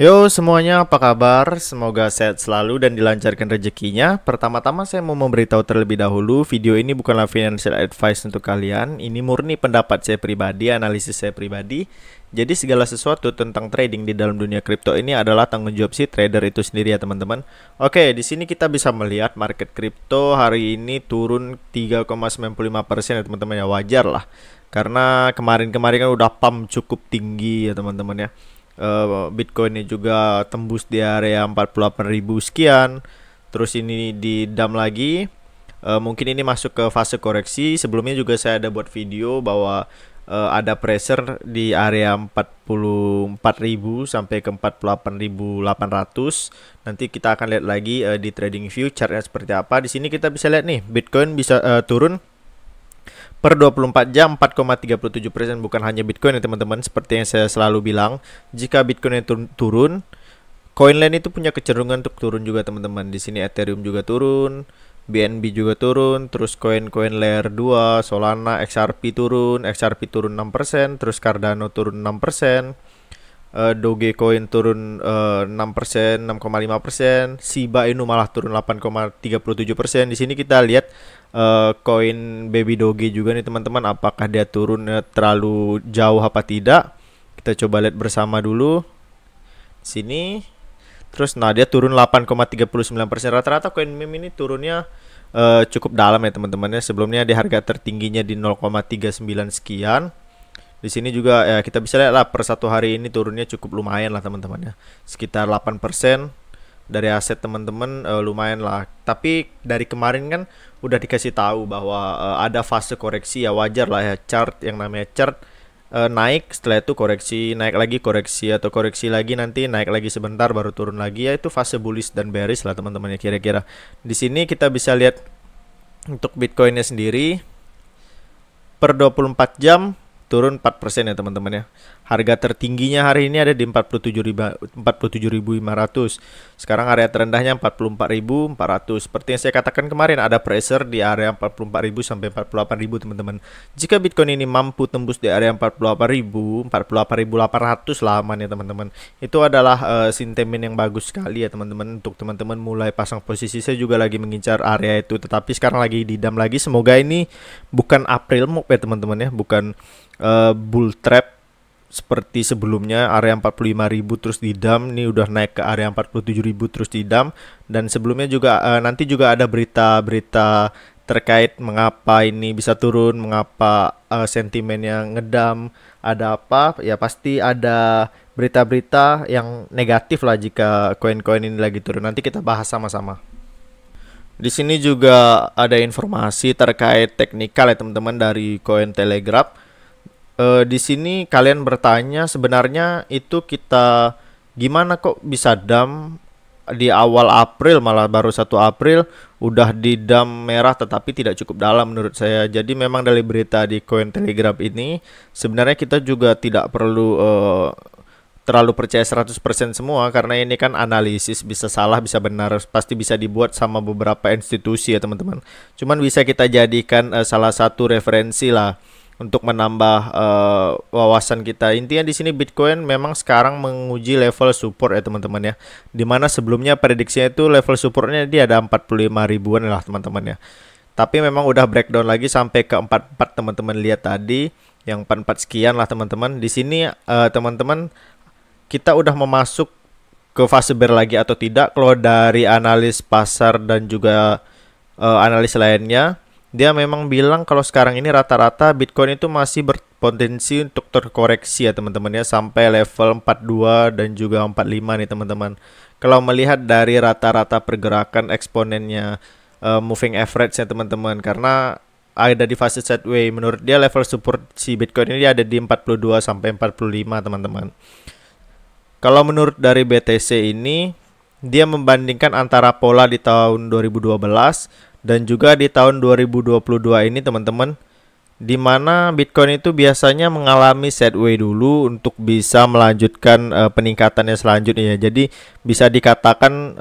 Yo semuanya, apa kabar? Semoga sehat selalu dan dilancarkan rezekinya. Pertama-tama saya mau memberitahu terlebih dahulu, video ini bukanlah financial advice untuk kalian. Ini murni pendapat saya pribadi, analisis saya pribadi. Jadi segala sesuatu tentang trading di dalam dunia kripto ini adalah tanggung jawab si trader itu sendiri ya teman-teman. Oke, di sini kita bisa melihat market kripto hari ini turun 3,95% ya teman-teman, ya wajar lah. Karena kemarin-kemarin kan udah pump cukup tinggi ya teman-teman ya. Bitcoin ini juga tembus di area 48.000 sekian. Terus ini di dump lagi. Mungkin ini masuk ke fase koreksi. Sebelumnya juga saya ada buat video bahwa ada pressure di area 44.000 sampai ke 48.800. Nanti kita akan lihat lagi di trading view chartnya seperti apa. Di sini kita bisa lihat nih, Bitcoin bisa turun per 24 jam 4,37%. Bukan hanya Bitcoin ya teman-teman, seperti yang saya selalu bilang, jika Bitcoin itu turun, koin lain itu punya kecenderungan untuk turun juga teman-teman. Di sini Ethereum juga turun, BNB juga turun, terus koin-koin layer 2, Solana, XRP turun 6%, terus Cardano turun 6%. Dogecoin turun 6%, 6,5%, Shiba Inu malah turun 8,37%. Di sini kita lihat koin Baby Doge juga nih teman-teman, apakah dia turun terlalu jauh apa tidak. Kita coba lihat bersama dulu. Sini. Terus nah dia turun 8,39%. Rata-rata koin meme ini turunnya cukup dalam ya teman-teman ya. Sebelumnya di harga tertingginya di 0,39 sekian. Di sini juga ya kita bisa lihat lah, per satu hari ini turunnya cukup lumayan lah teman-teman ya. Sekitar 8% dari aset teman-teman, lumayan lah. Tapi dari kemarin kan udah dikasih tahu bahwa ada fase koreksi, ya wajar lah ya. Chart yang namanya chart naik, setelah itu koreksi, naik lagi, koreksi, atau koreksi lagi, nanti naik lagi sebentar baru turun lagi, ya itu fase bullish dan bearish lah teman-teman ya kira-kira. Di sini kita bisa lihat untuk Bitcoinnya sendiri per 24 jam turun 4% ya teman-teman ya. Harga tertingginya hari ini ada di 47.500. Sekarang area terendahnya 44.400. Seperti yang saya katakan kemarin, ada pressure di area 44.000 sampai 48.000 teman-teman. Jika Bitcoin ini mampu tembus di area 48.000, 48.800 lah aman ya teman-teman. Itu adalah sentimen yang bagus sekali ya teman-teman, untuk teman-teman mulai pasang posisi. Saya juga lagi mengincar area itu, tetapi sekarang lagi didam lagi. Semoga ini bukan April move ya teman-teman ya, bukan bull trap seperti sebelumnya area 45.000 terus didam. Ini udah naik ke area 47.000 terus didam. Dan sebelumnya juga nanti juga ada berita-berita terkait mengapa ini bisa turun, mengapa sentimennya ngedam, ada apa ya, pasti ada berita-berita yang negatif lah jika koin-koin ini lagi turun. Nanti kita bahas sama-sama. Di sini juga ada informasi terkait teknikal ya teman-teman dari Cointelegraph. Di sini kalian bertanya sebenarnya itu kita gimana kok bisa dump di awal April, malah baru 1 April udah di dump merah, tetapi tidak cukup dalam menurut saya. Jadi memang dari berita di Cointelegraph ini sebenarnya kita juga tidak perlu terlalu percaya 100% semua, karena ini kan analisis, bisa salah bisa benar, pasti bisa dibuat sama beberapa institusi ya teman-teman. Cuman bisa kita jadikan salah satu referensi lah untuk menambah wawasan kita. Intinya di sini Bitcoin memang sekarang menguji level support ya teman-teman ya. Dimana sebelumnya prediksinya itu level supportnya dia ada 45 ribuan lah teman-teman ya. Tapi memang udah breakdown lagi sampai ke 44 teman-teman lihat tadi, yang 44 sekian lah teman-teman. Di sini teman-teman kita udah memasuk ke fase bear lagi atau tidak. Kalau dari analis pasar dan juga analis lainnya, dia memang bilang kalau sekarang ini rata-rata Bitcoin itu masih berpotensi untuk terkoreksi ya teman-teman ya, sampai level 42 dan juga 45 nih teman-teman. Kalau melihat dari rata-rata pergerakan eksponennya moving average ya teman-teman, karena ada di fase sideways, menurut dia level support si Bitcoin ini ada di 42 sampai 45 teman-teman. Kalau menurut dari BTC ini, dia membandingkan antara pola di tahun 2012 dan juga di tahun 2022 ini teman-teman, di mana Bitcoin itu biasanya mengalami sideways dulu untuk bisa melanjutkan peningkatannya selanjutnya. Jadi bisa dikatakan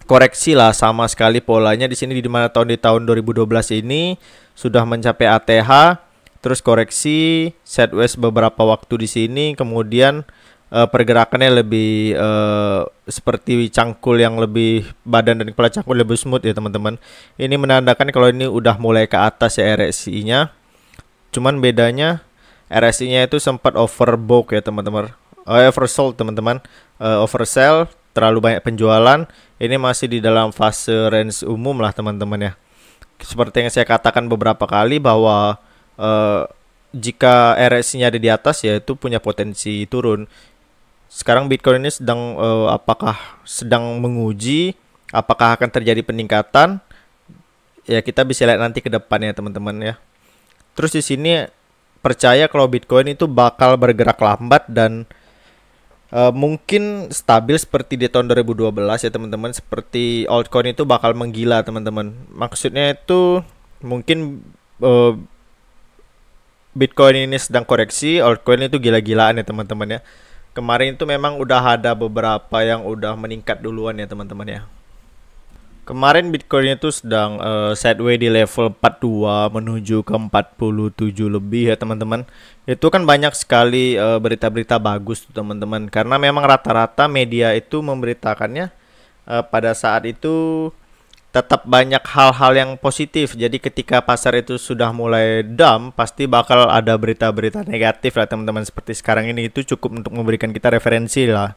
koreksi lah sama sekali polanya di sini, di mana di tahun 2012 ini sudah mencapai ATH, terus koreksi sideways beberapa waktu di sini, kemudian pergerakannya lebih seperti cangkul yang lebih, badan dan kepala cangkul lebih smooth ya teman-teman. Ini menandakan kalau ini udah mulai ke atas ya RSI-nya. Cuman bedanya RSI-nya itu sempat overbought ya teman-teman. Oversold teman-teman. Oversell, terlalu banyak penjualan. Ini masih di dalam fase range umum lah teman-teman ya. Seperti yang saya katakan beberapa kali bahwa jika RSI-nya ada di atas ya itu punya potensi turun. Sekarang Bitcoin ini sedang apakah sedang menguji apakah akan terjadi peningkatan? Ya kita bisa lihat nanti ke depannya teman-teman ya. Terus di sini percaya kalau Bitcoin itu bakal bergerak lambat dan mungkin stabil seperti di tahun 2012 ya teman-teman. Seperti altcoin itu bakal menggila teman-teman. Maksudnya itu mungkin Bitcoin ini sedang koreksi, altcoin itu gila-gilaan ya teman-teman ya. Kemarin itu memang udah ada beberapa yang udah meningkat duluan ya teman-teman ya. Kemarin Bitcoin itu sedang sideways di level 42 menuju ke 47 lebih ya teman-teman. Itu kan banyak sekali berita-berita bagus tuh teman-teman. Karena memang rata-rata media itu memberitakannya pada saat itu tetap banyak hal-hal yang positif. Jadi ketika pasar itu sudah mulai dump, pasti bakal ada berita-berita negatif lah teman-teman. Seperti sekarang ini itu cukup untuk memberikan kita referensi lah.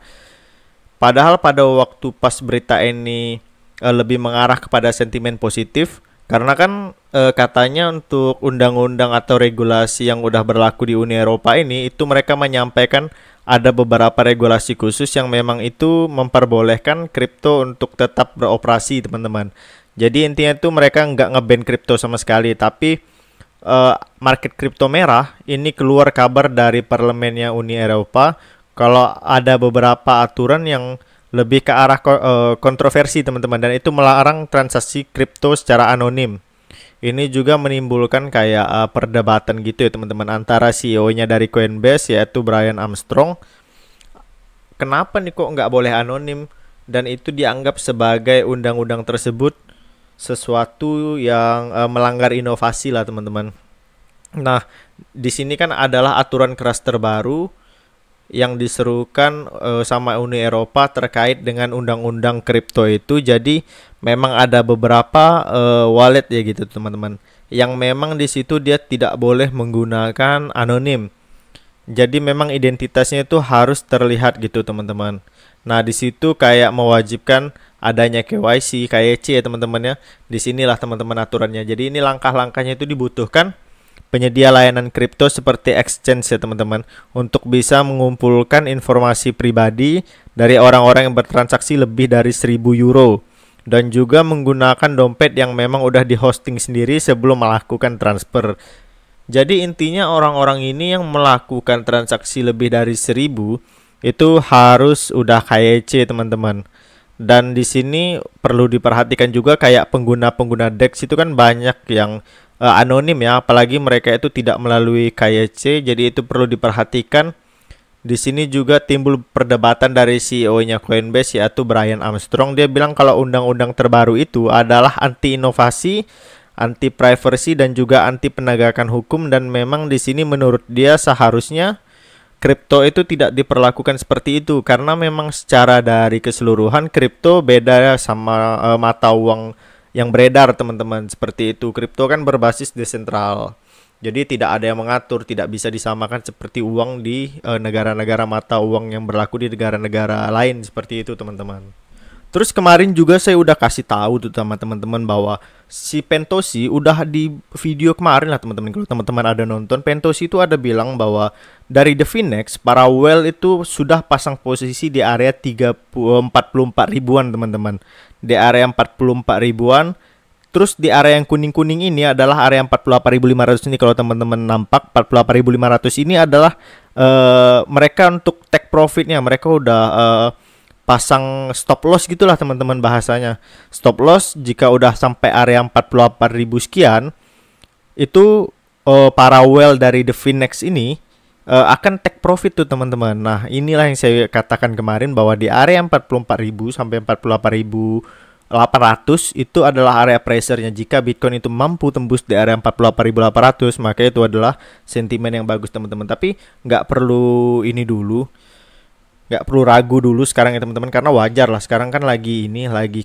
Padahal pada waktu pas berita ini lebih mengarah kepada sentimen positif, karena kan katanya untuk undang-undang atau regulasi yang udah berlaku di Uni Eropa ini, itu mereka menyampaikan ada beberapa regulasi khusus yang memang itu memperbolehkan kripto untuk tetap beroperasi teman-teman. Jadi intinya itu mereka nggak nge-ban kripto sama sekali, tapi market kripto merah ini keluar kabar dari parlemennya Uni Eropa kalau ada beberapa aturan yang lebih ke arah kontroversi teman-teman, dan itu melarang transaksi kripto secara anonim. Ini juga menimbulkan kayak perdebatan gitu ya teman-teman antara CEO-nya dari Coinbase yaitu Brian Armstrong. Kenapa nih kok nggak boleh anonim? Dan itu dianggap sebagai undang-undang tersebut sesuatu yang melanggar inovasi lah teman-teman. Nah, di sini kan adalah aturan keras terbaru yang diserukan sama Uni Eropa terkait dengan undang-undang kripto itu. Jadi memang ada beberapa wallet ya gitu teman-teman, yang memang di situ dia tidak boleh menggunakan anonim. Jadi memang identitasnya itu harus terlihat gitu teman-teman. Nah di situ kayak mewajibkan adanya KYC, KYC ya teman-teman ya. Disinilah teman-teman aturannya. Jadi ini langkah-langkahnya itu dibutuhkan penyedia layanan kripto seperti exchange ya teman-teman, untuk bisa mengumpulkan informasi pribadi dari orang-orang yang bertransaksi lebih dari 1000 euro, dan juga menggunakan dompet yang memang udah di hosting sendiri sebelum melakukan transfer. Jadi intinya orang-orang ini yang melakukan transaksi lebih dari 1000 itu harus udah KYC teman-teman. Dan di sini perlu diperhatikan juga kayak pengguna-pengguna DEX itu kan banyak yang anonim ya, apalagi mereka itu tidak melalui KYC, jadi itu perlu diperhatikan. Di sini juga timbul perdebatan dari CEO-nya Coinbase yaitu Brian Armstrong. Dia bilang kalau undang-undang terbaru itu adalah anti inovasi, anti privacy dan juga anti penegakan hukum, dan memang di sini menurut dia seharusnya kripto itu tidak diperlakukan seperti itu, karena memang secara dari keseluruhan kripto beda sama mata uang yang beredar teman-teman. Seperti itu, kripto kan berbasis desentral, jadi tidak ada yang mengatur, tidak bisa disamakan seperti uang di negara-negara mata uang yang berlaku di negara-negara lain seperti itu teman-teman. Terus kemarin juga saya udah kasih tahu tuh sama teman-teman bahwa si Pentosi udah di video kemarin lah teman-teman. Kalau teman-teman ada nonton, Pentosi itu ada bilang bahwa dari The Finex para whale itu sudah pasang posisi di area 44 ribuan teman-teman. Di area 44 ribuan. Terus di area yang kuning-kuning ini adalah area 48.500 ini. Kalau teman-teman nampak 48.500 ini adalah mereka untuk take profitnya. Mereka udah pasang stop loss gitulah teman-teman bahasanya. Stop loss jika udah sampai area 48.000 sekian, itu para whale dari The Finex ini akan take profit tuh teman-teman. Nah inilah yang saya katakan kemarin bahwa di area 44.000 sampai 48.800 itu adalah area pressure-nya. Jika Bitcoin itu mampu tembus di area 48.800, maka itu adalah sentimen yang bagus teman-teman. Tapi nggak perlu ini dulu. nggak perlu ragu dulu sekarang ya teman-teman, karena wajar lah sekarang kan lagi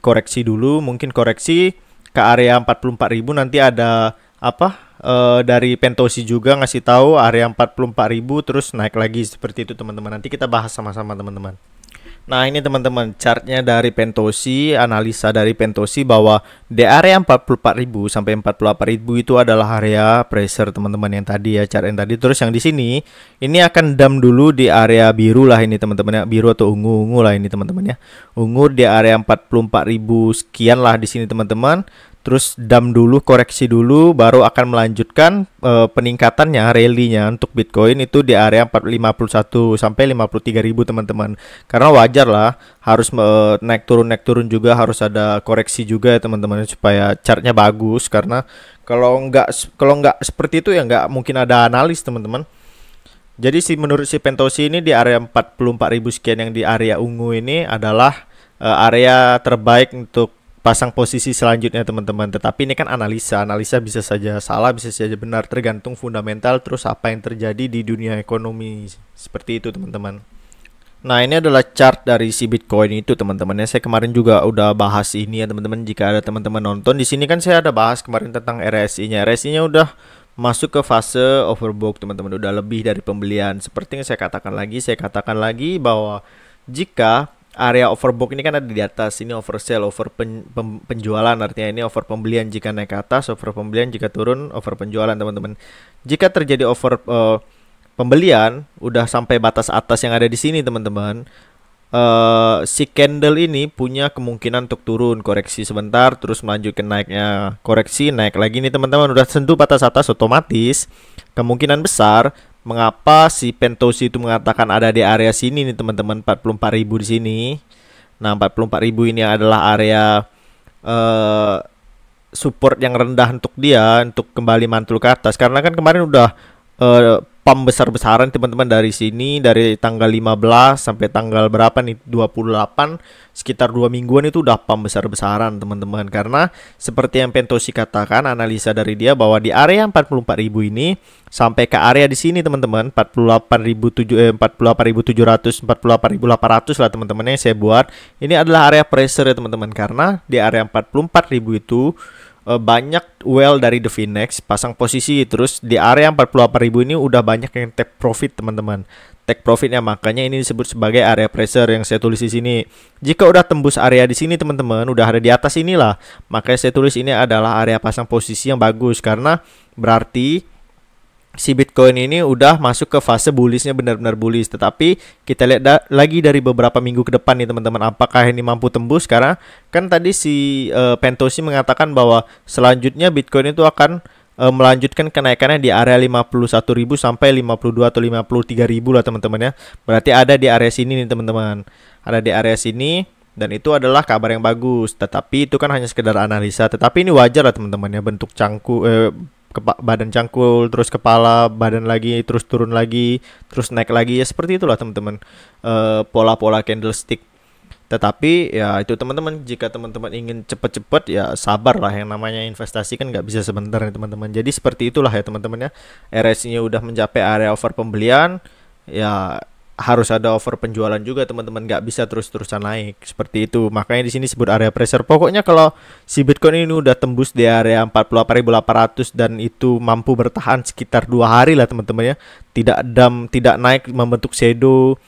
koreksi dulu, mungkin koreksi ke area 44.000, nanti ada dari Pentosi juga ngasih tahu area 44.000 terus naik lagi seperti itu teman-teman. Nanti kita bahas sama-sama teman-teman. Nah ini teman-teman chartnya dari Pentosi, analisa dari Pentosi bahwa di area 44.000 sampai 48.000 itu adalah area pressure teman-teman, yang tadi ya, chart yang tadi. Terus yang di sini ini akan dump dulu di area biru lah ini teman-teman ya, biru atau ungu lah ini teman-teman ya. Ungu di area 44.000 sekian lah di sini teman-teman. Terus dump dulu, koreksi dulu, baru akan melanjutkan peningkatannya, rally-nya untuk Bitcoin itu di area 451 sampai 53.000 teman-teman. Karena wajar lah, harus naik turun juga, harus ada koreksi juga ya teman-teman, supaya chartnya bagus. Karena kalau nggak seperti itu ya nggak mungkin ada analis teman-teman. Jadi menurut si Pentosi ini di area 44.000 sekian yang di area ungu ini adalah area terbaik untuk pasang posisi selanjutnya teman-teman. Tetapi ini kan analisa bisa saja salah, bisa saja benar, tergantung fundamental terus apa yang terjadi di dunia ekonomi, seperti itu teman-teman. Nah ini adalah chart dari si Bitcoin itu teman-teman ya. Saya kemarin juga udah bahas ini ya teman-teman. Jika ada teman-teman nonton di sini kan saya ada bahas kemarin tentang RSI-nya. RSI-nya udah masuk ke fase overbought teman-teman, udah lebih dari pembelian. Seperti yang saya katakan lagi bahwa jika area overbought ini kan ada di atas, ini oversell, penjualan, artinya ini over pembelian jika naik ke atas, over pembelian jika turun, over penjualan teman-teman. Jika terjadi over pembelian udah sampai batas atas yang ada di sini teman-teman, si candle ini punya kemungkinan untuk turun, koreksi sebentar terus melanjutkan naiknya, koreksi naik lagi nih teman-teman. Udah sentuh batas atas, otomatis kemungkinan besar mengapa si Pentosi itu mengatakan ada di area sini nih teman-teman, 44.000 di sini. Nah 44.000 ini adalah area support yang rendah untuk dia untuk kembali mantul ke atas. Karena kan kemarin udah pump besar-besaran teman-teman dari sini, dari tanggal 15 sampai tanggal berapa nih, 28, sekitar 2 mingguan itu udah pump besar-besaran teman-teman. Karena seperti yang Pentosi katakan, analisa dari dia bahwa di area 44.000 ini sampai ke area di sini teman-teman, 48.700, 48.800 lah teman-teman yang saya buat. Ini adalah area pressure ya teman-teman, karena di area 44.000 itu banyak well dari The Finex pasang posisi, terus di area 48.000 ini udah banyak yang take profit teman-teman. Take profitnya, makanya ini disebut sebagai area pressure yang saya tulis di sini. Jika udah tembus area di sini teman-teman, udah ada di atas inilah, makanya saya tulis ini adalah area pasang posisi yang bagus, karena berarti si Bitcoin ini udah masuk ke fase bullishnya, benar-benar bullish. Tetapi kita lihat lagi dari beberapa minggu ke depan nih teman-teman, apakah ini mampu tembus. Karena kan tadi si Pentosi mengatakan bahwa selanjutnya Bitcoin itu akan melanjutkan kenaikannya di area 51.000 sampai 52 atau 53.000 lah teman-teman ya. Berarti ada di area sini nih teman-teman, ada di area sini, dan itu adalah kabar yang bagus. Tetapi itu kan hanya sekedar analisa, tetapi ini wajar lah teman-teman ya, bentuk badan cangkul, terus kepala, badan lagi, terus turun lagi, terus naik lagi, ya seperti itulah teman-teman pola-pola candlestick. Tetapi ya itu teman-teman, jika teman-teman ingin cepet-cepet ya sabar lah, yang namanya investasi kan nggak bisa sebentar ya teman-teman. Jadi seperti itulah ya teman-teman ya, RSI-nya udah mencapai area over pembelian, ya harus ada over penjualan juga teman-teman, nggak bisa terus-terusan naik seperti itu. Makanya di sini disebut area pressure. Pokoknya kalau si Bitcoin ini udah tembus di area 48.800 dan itu mampu bertahan sekitar 2 hari lah teman-teman ya, tidak naik membentuk shadow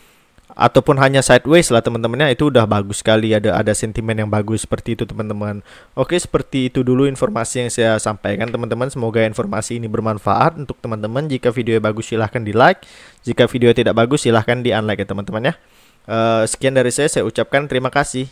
ataupun hanya sideways lah teman-teman ya, itu udah bagus sekali, ada sentimen yang bagus seperti itu teman-teman. Oke, seperti itu dulu informasi yang saya sampaikan teman-teman. Semoga informasi ini bermanfaat untuk teman-teman. Jika video bagus silahkan di like, jika video tidak bagus silahkan di unlike ya teman-teman ya. Sekian dari saya ucapkan terima kasih.